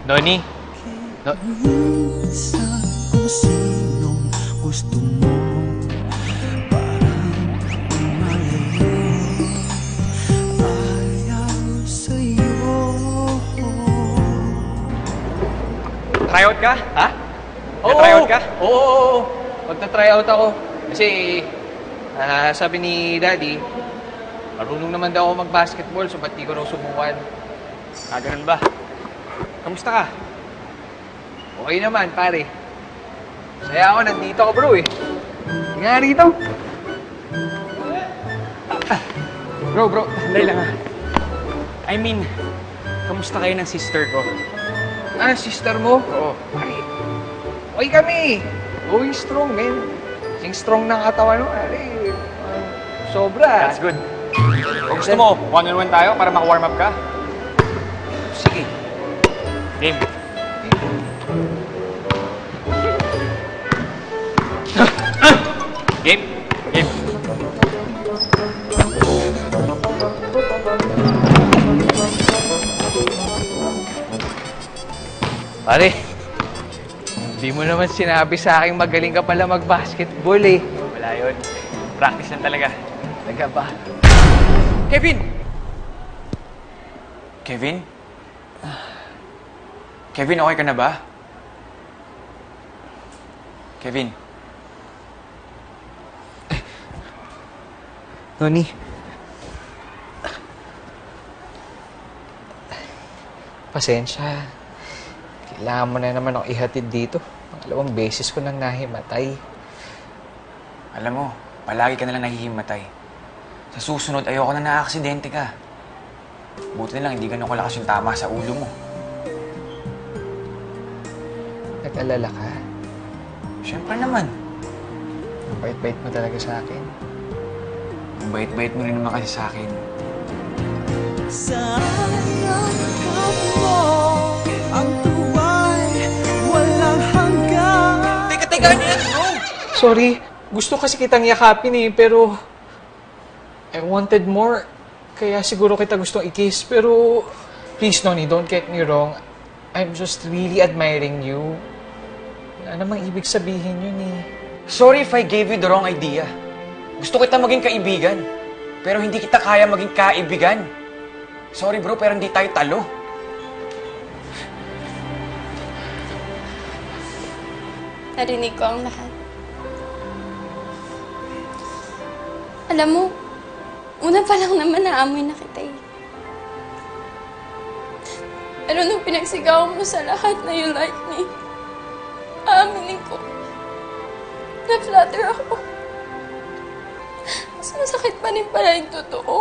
Noni? Minsan kung sinong gusto mo, parang umalayo, ayaw sa'yo. Tryout ka? Ha? Tryout ka? Oo. Magta-tryout ako. Kasi, sabi ni Daddy, marunong naman daw ako mag-basketball, so ba't di ko raw subukan? Ganun ba? Kamusta ka? Okay naman, pare. Saya ako, nandito ako, bro, eh. Hindi nga rito. Bro, sandali lang ha. I mean, kamusta kayo ng sister ko? Sister mo? Oo. Pare, okay kami. Going strong, man. Sing strong ng katawan mo, pare. Sobra. That's good. Kung gusto mo, one-on-one tayo para maka-warm up ka. Sige. Game. Game. Pare, hindi mo naman sinabi sa akin magaling ka pala mag-basketball eh. Wala yun. Practice lang talaga. Talaga ba? Kevin! Kevin? Kevin, okay ka na ba? Kevin? Noni. Pasensya. Kailangan mo na naman akong ihatid dito. Pangalawang beses ko nang nahimatay. Alam mo, palagi ka nalang nahihimatay. Sa susunod, ayoko na naka-aksidente ka. Buti na lang, hindi ganun kalakas yung tama sa ulo mo. Nag-alala ka? Siyempre naman. Ang bait-bait mo talaga sa akin. Ang bait-bait mo rin naman kasi sa akin. Sayang ka mo, ang tuwa'y walang hanggan. Teka, bro! Sorry. Gusto kasi kitang yakapin eh, pero I wanted more. Kaya siguro kita gustong i-kiss. Pero please, Noni, don't get me wrong. I'm just really admiring you. Wala namang ibig sabihin yun eh. Sorry if I gave you the wrong idea. Gusto kita maging kaibigan. Pero hindi kita kaya maging kaibigan. Sorry bro, pero hindi tayo talo. Narinig ko ang lahat. Alam mo, una pa lang naman naamoy na kita eh. Pero nung pinagsigawan mo sa lahat na you like me, aaminin ko, na-flatter ako. Mas masakit pa rin pala yung totoo.